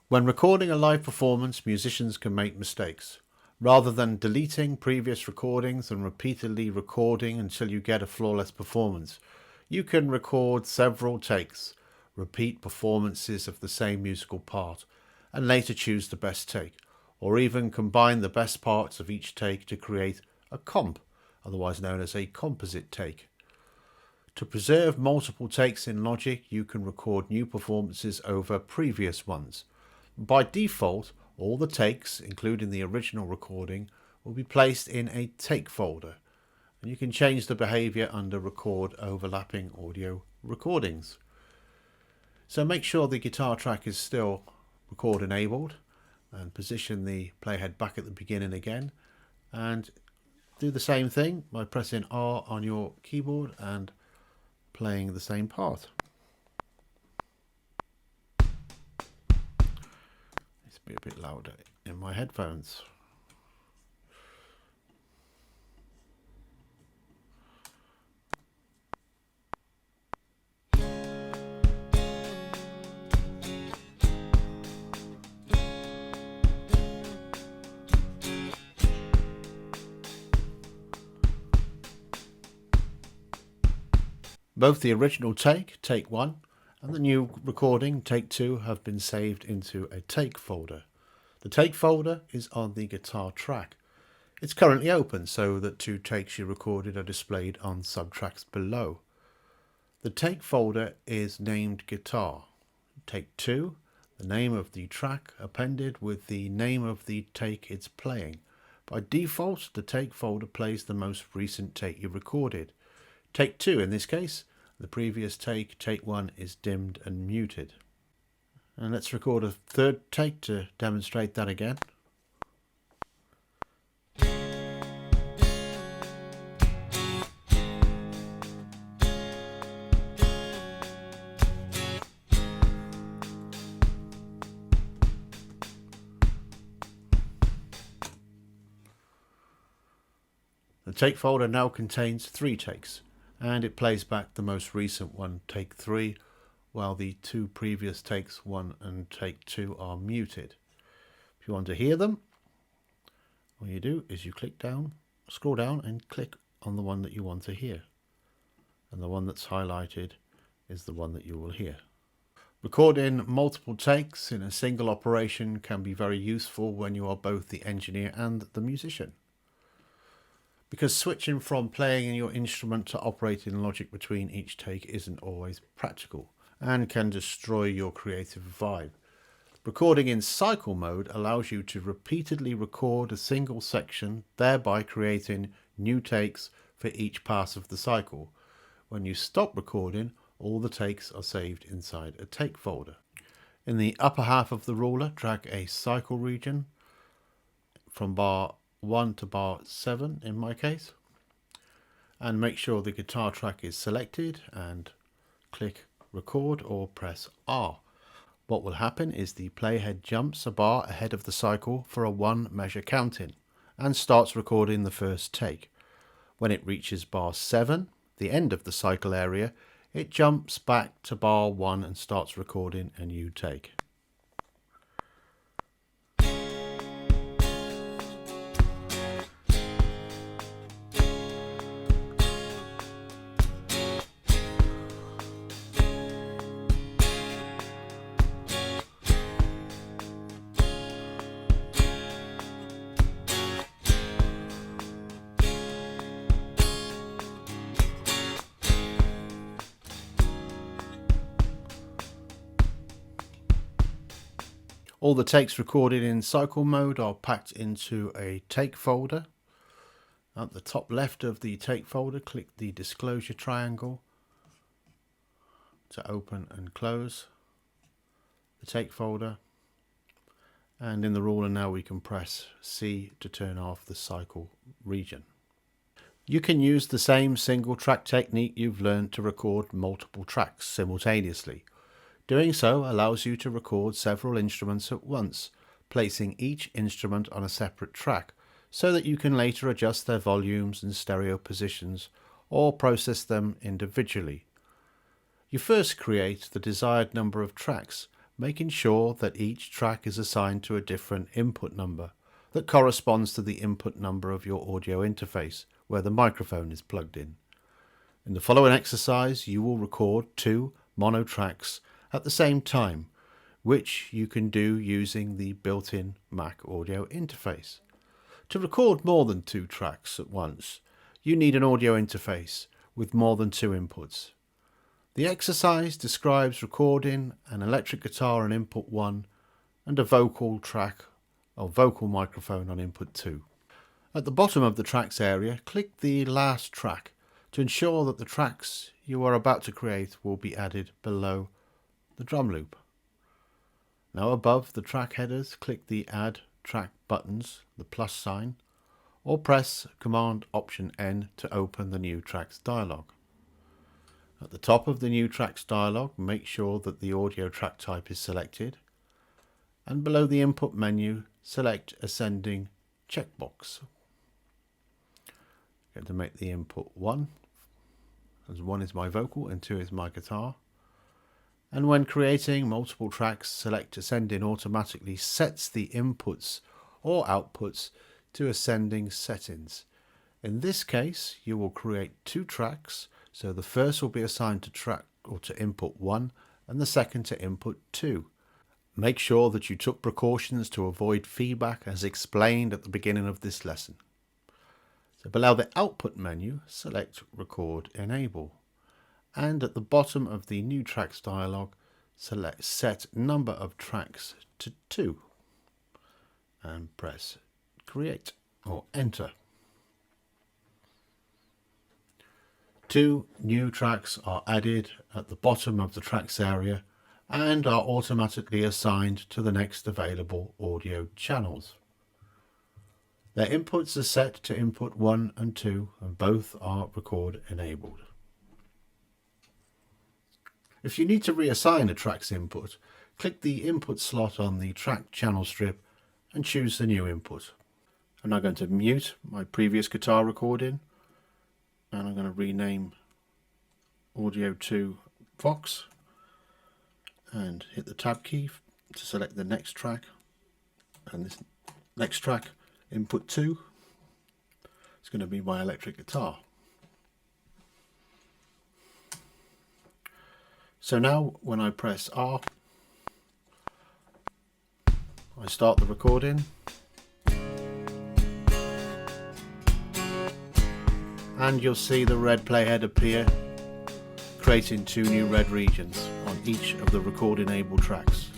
When recording a live performance, musicians can make mistakes. Rather than deleting previous recordings and repeatedly recording until you get a flawless performance, you can record several takes, repeat performances of the same musical part, and later choose the best take, or even combine the best parts of each take to create a comp, otherwise known as a composite take. To preserve multiple takes in Logic, you can record new performances over previous ones. By default, all the takes, including the original recording, will be placed in a take folder, and you can change the behavior under Record Overlapping Audio Recordings. So make sure the guitar track is still record enabled, and position the playhead back at the beginning again, and do the same thing by pressing R on your keyboard and playing the same part. It's a bit louder in my headphones. Both the original take, take 1, and the new recording, take 2, have been saved into a take folder. The take folder is on the guitar track. It's currently open so that 2 takes you recorded are displayed on subtracks below. The take folder is named Guitar. Take 2, the name of the track appended with the name of the take it's playing. By default, the take folder plays the most recent take you recorded. Take 2 in this case. The previous take, take 1, is dimmed and muted. And let's record a third take to demonstrate that again. The take folder now contains 3 takes, and it plays back the most recent one, take 3, while the 2 previous takes 1 and take 2 are muted. If you want to hear them, all you do is you scroll down and click on the one that you want to hear. And the one that's highlighted is the one that you will hear. Recording multiple takes in a single operation can be very useful when you are both the engineer and the musician, because switching from playing your instrument to operating Logic between each take isn't always practical and can destroy your creative vibe. Recording in cycle mode allows you to repeatedly record a single section, thereby creating new takes for each pass of the cycle. When you stop recording, all the takes are saved inside a take folder. In the upper half of the ruler, drag a cycle region from bar 1 to bar 7 in my case, and make sure the guitar track is selected and click record or press R. What will happen is the playhead jumps a bar ahead of the cycle for a 1 measure counting and starts recording the first take. When it reaches bar 7, the end of the cycle area, it jumps back to bar 1 and starts recording a new take. All the takes recorded in cycle mode are packed into a take folder. At the top left of the take folder, click the disclosure triangle to open and close the take folder. And in the ruler now we can press C to turn off the cycle region. You can use the same single track technique you've learned to record multiple tracks simultaneously. Doing so allows you to record several instruments at once, placing each instrument on a separate track so that you can later adjust their volumes and stereo positions or process them individually. You first create the desired number of tracks making sure that each track is assigned to a different input number that corresponds to the input number of your audio interface where the microphone is plugged in. In the following exercise, you will record 2 mono tracks at the same time, which you can do using the built-in Mac audio interface. To record more than 2 tracks at once, you need an audio interface with more than 2 inputs. The exercise describes recording an electric guitar on input 1 and a vocal track or vocal microphone on input 2. At the bottom of the tracks area, click the last track to ensure that the tracks you are about to create will be added below the drum loop. Now above the track headers, click the Add Track buttons, the plus sign, or press Command Option N to open the New Tracks dialog. At the top of the New Tracks dialog, make sure that the audio track type is selected, and below the input menu, select Ascending checkbox. I'm going to make the input 1, as 1 is my vocal and 2 is my guitar. And when creating multiple tracks, select Ascending automatically sets the inputs or outputs to ascending settings. In this case, you will create 2 tracks, so the first will be assigned to track or to input 1 and the second to input 2. Make sure that you took precautions to avoid feedback as explained at the beginning of this lesson. So below the output menu, select Record Enable. And at the bottom of the New Tracks dialog, select Set Number of Tracks to 2 and press Create or Enter. 2 new tracks are added at the bottom of the tracks area and are automatically assigned to the next available audio channels. Their inputs are set to input 1 and 2 and both are record enabled. If you need to reassign a track's input, click the input slot on the track channel strip and choose the new input. I'm now going to mute my previous guitar recording and I'm going to rename Audio 2 Vox and hit the tab key to select the next track, and this next track, input 2, is going to be my electric guitar. So now when I press R, I start the recording, and you'll see the red playhead appear, creating 2 new red regions on each of the record enabled tracks.